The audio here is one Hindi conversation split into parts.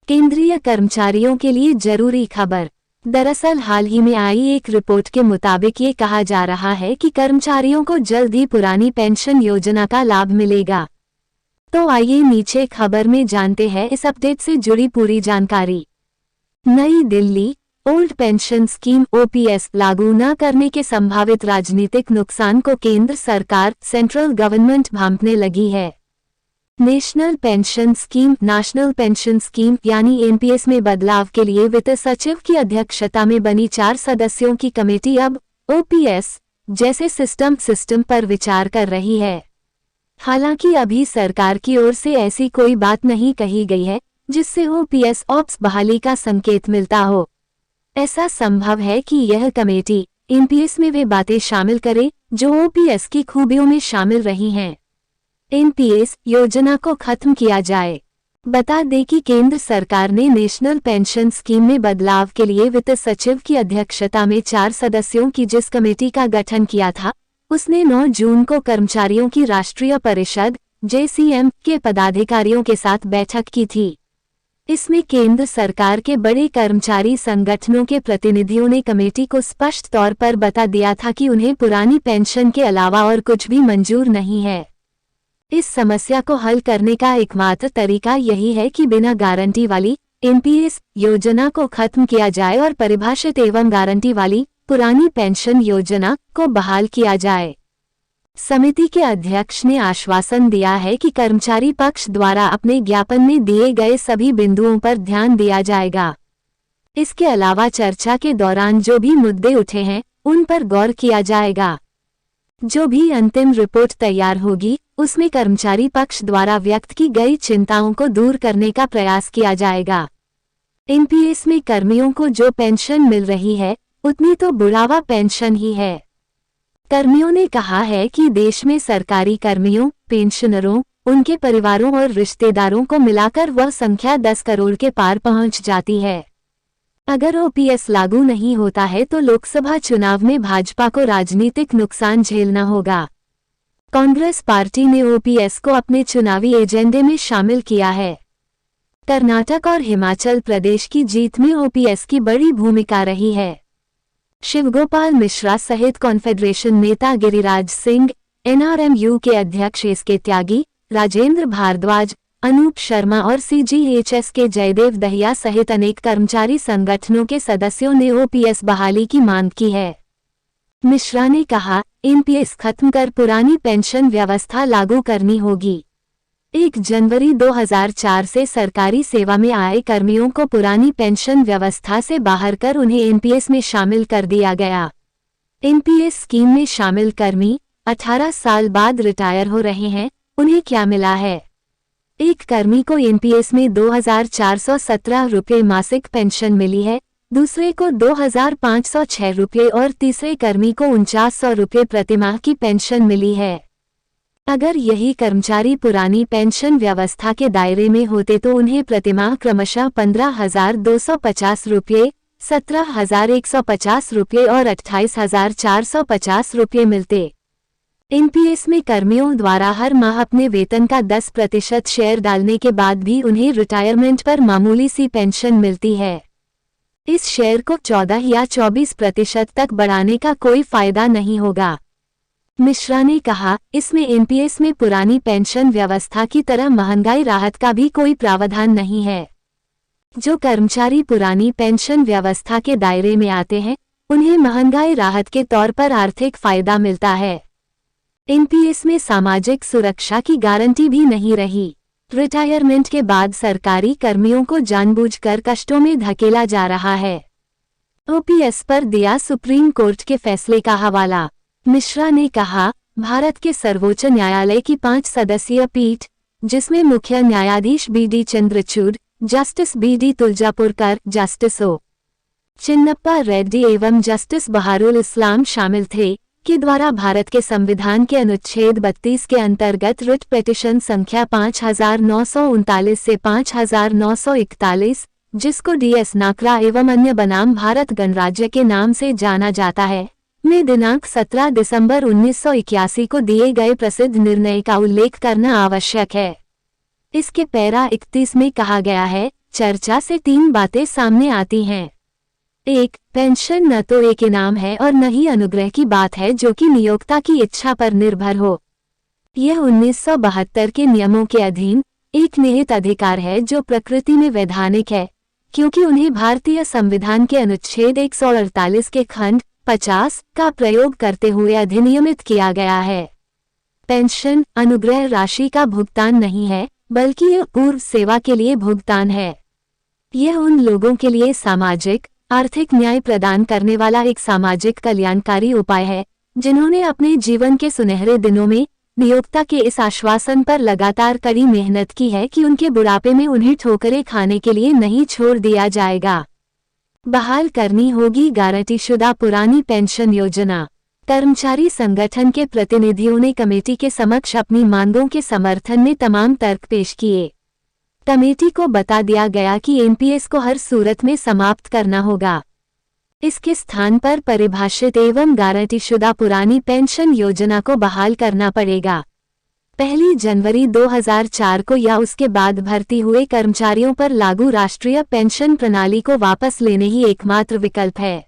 केंद्रीय कर्मचारियों के लिए जरूरी खबर। दरअसल हाल ही में आई एक रिपोर्ट के मुताबिक ये कहा जा रहा है कि कर्मचारियों को जल्द ही पुरानी पेंशन योजना का लाभ मिलेगा। तो आइए नीचे खबर में जानते हैं इस अपडेट से जुड़ी पूरी जानकारी। नई Delhi, old pension scheme OPS लागू न करने के संभावित राजनीतिक नुकसान को केंद्र सरकार सेंट्रल गवर्नमेंट भांपने लगी है। नेशनल पेंशन स्कीम यानी एनपीएस में बदलाव के लिए वित्त सचिव की अध्यक्षता में बनी 4 सदस्यों की कमेटी अब ओपीएस जैसे सिस्टम पर विचार कर रही है। हालांकि अभी सरकार की ओर से ऐसी कोई बात नहीं कही गई है जिससे ओपीएस ऑप्स बहाली का संकेत मिलता हो। ऐसा संभव है कि यह कमेटी एनपीएस में वे बातें शामिल करे जो ओपीएस की खूबियों में शामिल रही हैं। एनपीएस योजना को खत्म किया जाए। बता दें कि केंद्र सरकार ने नेशनल पेंशन स्कीम में बदलाव के लिए वित्त सचिव की अध्यक्षता में 4 सदस्यों की जिस कमेटी का गठन किया था, उसने 9 जून को कर्मचारियों की राष्ट्रीय परिषद जेसीएम के पदाधिकारियों के साथ बैठक की थी। इसमें केंद्र सरकार के बड़े कर्मचारी संगठनों के प्रतिनिधियों ने कमेटी को स्पष्ट तौर पर बता दिया था कि उन्हें पुरानी पेंशन के अलावा और कुछ भी मंजूर नहीं है। इस समस्या को हल करने का एकमात्र तरीका यही है कि बिना गारंटी वाली एनपीएस योजना को खत्म किया जाए और परिभाषित एवं गारंटी वाली पुरानी पेंशन योजना को बहाल किया जाए। समिति के अध्यक्ष ने आश्वासन दिया है कि कर्मचारी पक्ष द्वारा अपने ज्ञापन में दिए गए सभी बिंदुओं पर ध्यान दिया जाएगा। इसके अलावा चर्चा के दौरान जो भी मुद्दे उठे हैं उन पर गौर किया जाएगा। जो भी अंतिम रिपोर्ट तैयार होगी उसमें कर्मचारी पक्ष द्वारा व्यक्त की गई चिंताओं को दूर करने का प्रयास किया जाएगा। एनपीएस में कर्मियों को जो पेंशन मिल रही है उतनी तो बुढ़ावा पेंशन ही है। कर्मियों ने कहा है कि देश में सरकारी कर्मियों, पेंशनरों, उनके परिवारों और रिश्तेदारों को मिलाकर वह संख्या 10 करोड़ के पार पहुंच जाती है। अगर ओपीएस लागू नहीं होता है तो लोकसभा चुनाव में भाजपा को राजनीतिक नुकसान झेलना होगा। कांग्रेस पार्टी ने ओपीएस को अपने चुनावी एजेंडे में शामिल किया है। कर्नाटक और हिमाचल प्रदेश की जीत में ओपीएस की बड़ी भूमिका रही है। शिवगोपाल मिश्रा सहित कॉन्फेडरेशन नेता गिरिराज सिंह, एनआरएमयू के अध्यक्ष एसके त्यागी, राजेंद्र भारद्वाज, अनूप शर्मा और सीजीएचएस के जयदेव दहिया सहित अनेक कर्मचारी संगठनों के सदस्यों ने ओपीएस बहाली की मांग की है। मिश्रा ने कहा, एनपीएस खत्म कर पुरानी पेंशन व्यवस्था लागू करनी होगी। 1 जनवरी 2004 से सरकारी सेवा में आए कर्मियों को पुरानी पेंशन व्यवस्था से बाहर कर उन्हें एनपीएस में शामिल कर दिया गया। एनपीएस स्कीम में शामिल कर्मी 18 साल बाद रिटायर हो रहे हैं, उन्हें क्या मिला है? एक कर्मी को एनपीएस में 2417 रुपये मासिक पेंशन मिली है, दूसरे को 2506 रुपये और तीसरे कर्मी को 4900 रुपये प्रतिमाह की पेंशन मिली है। अगर यही कर्मचारी पुरानी पेंशन व्यवस्था के दायरे में होते तो उन्हें प्रतिमाह क्रमशः 15,250 रुपये, 17,150 रुपये और 28,450 रुपये मिलते। एनपीएस में कर्मियों द्वारा हर माह अपने वेतन का 10% शेयर डालने के बाद भी उन्हें रिटायरमेंट पर मामूली सी पेंशन मिलती है। इस शेयर को 14 या 24% तक बढ़ाने का कोई फायदा नहीं होगा। मिश्रा ने कहा, इसमें एनपीएस में पुरानी पेंशन व्यवस्था की तरह महंगाई राहत का भी कोई प्रावधान नहीं है। जो कर्मचारी पुरानी पेंशन व्यवस्था के दायरे में आते हैं उन्हें महंगाई राहत के तौर पर आर्थिक फायदा मिलता है। एनपीएस में सामाजिक सुरक्षा की गारंटी भी नहीं रही। रिटायरमेंट के बाद सरकारी कर्मियों को जानबूझकर कष्टों में धकेला जा रहा है। ओपीएस पर दिया सुप्रीम कोर्ट के फैसले का हवाला। मिश्रा ने कहा, भारत के सर्वोच्च न्यायालय की 5 सदस्यीय पीठ, जिसमें मुख्य न्यायाधीश BD Chandrachud, justice BD Tuljapurkar, justice O Chinnappa Reddy एवं जस्टिस बहारुल इस्लाम शामिल थे, के द्वारा भारत के संविधान के अनुच्छेद 32 के अंतर्गत रिट पिटीशन संख्या 5939 से 5941, जिसको डीएस नाकरा एवं अन्य बनाम भारत गणराज्य के नाम से जाना जाता है, में दिनांक 17 दिसंबर 1981 को दिए गए प्रसिद्ध निर्णय का उल्लेख करना आवश्यक है। इसके पैरा 31 में कहा गया है, चर्चा से 3 बातें सामने आती हैं। 1. पेंशन न तो एक इनाम है और न ही अनुग्रह की बात है जो कि नियोक्ता की इच्छा पर निर्भर हो। यह 1972 के नियमों के अधीन एक निहित अधिकार है जो प्रकृति में वैधानिक है, क्योंकि उन्हें भारतीय संविधान के अनुच्छेद 148 के खंड 50 का प्रयोग करते हुए अधिनियमित किया गया है। पेंशन अनुग्रह राशि का भुगतान नहीं है, बल्कि यह पूर्व सेवा के लिए भुगतान है। यह उन लोगों के लिए सामाजिक आर्थिक न्याय प्रदान करने वाला एक सामाजिक कल्याणकारी उपाय है जिन्होंने अपने जीवन के सुनहरे दिनों में नियोक्ता के इस आश्वासन पर लगातार कड़ी मेहनत की है कि उनके बुढ़ापे में उन्हें ठोकरें खाने के लिए नहीं छोड़ दिया जाएगा। बहाल करनी होगी गारंटीशुदा पुरानी पेंशन योजना। कर्मचारी संगठन के प्रतिनिधियों ने कमेटी के समक्ष अपनी मांगों के समर्थन में तमाम तर्क पेश किए। कमेटी को बता दिया गया कि एनपीएस को हर सूरत में समाप्त करना होगा। इसके स्थान पर परिभाषित एवं गारंटीशुदा पुरानी पेंशन योजना को बहाल करना पड़ेगा। 1 जनवरी 2004 को या उसके बाद भर्ती हुए कर्मचारियों पर लागू राष्ट्रीय पेंशन प्रणाली को वापस लेने ही एकमात्र विकल्प है।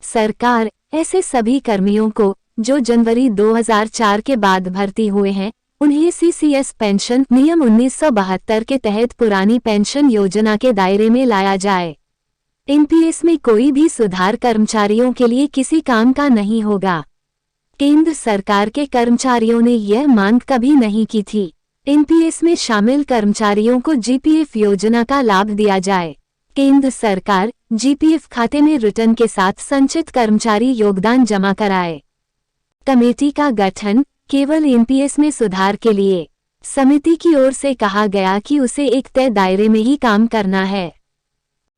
सरकार ऐसे सभी कर्मियों को जो जनवरी 2004 के बाद भर्ती हुए हैं, उन्हें सीसीएस पेंशन नियम 1972 के तहत पुरानी पेंशन योजना के दायरे में लाया जाए। एनपीएस में कोई भी सुधार कर्मचारियों के लिए किसी काम का नहीं होगा। केंद्र सरकार के कर्मचारियों ने यह मांग कभी नहीं की थी। एनपीएस में शामिल कर्मचारियों को जीपीएफ योजना का लाभ दिया जाए। केंद्र सरकार जीपीएफ खाते में रिटर्न के साथ संचित कर्मचारी योगदान जमा कराए। कमेटी का गठन केवल एनपीएस में सुधार के लिए। समिति की ओर से कहा गया कि उसे एक तय दायरे में ही काम करना है।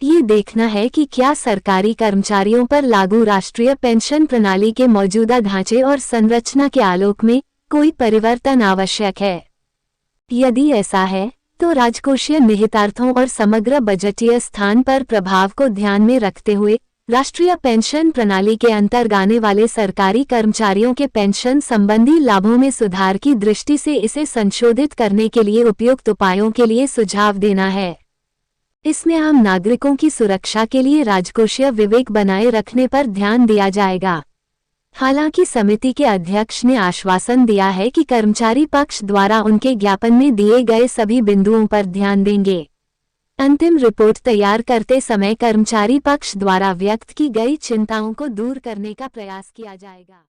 ये देखना है कि क्या सरकारी कर्मचारियों पर लागू राष्ट्रीय पेंशन प्रणाली के मौजूदा ढांचे और संरचना के आलोक में कोई परिवर्तन आवश्यक है। यदि ऐसा है तो राजकोषीय निहितार्थों और समग्र बजटीय स्थान पर प्रभाव को ध्यान में रखते हुए राष्ट्रीय पेंशन प्रणाली के अंतर्गत आने वाले सरकारी कर्मचारियों के पेंशन संबंधी लाभों में सुधार की दृष्टि से इसे संशोधित करने के लिए उपयुक्त उपायों के लिए सुझाव देना है। इसमें आम नागरिकों की सुरक्षा के लिए राजकोषीय विवेक बनाए रखने पर ध्यान दिया जाएगा। हालांकि समिति के अध्यक्ष ने आश्वासन दिया है कि कर्मचारी पक्ष द्वारा उनके ज्ञापन में दिए गए सभी बिंदुओं पर ध्यान देंगे। अंतिम रिपोर्ट तैयार करते समय कर्मचारी पक्ष द्वारा व्यक्त की गई चिंताओं को दूर करने का प्रयास किया जाएगा।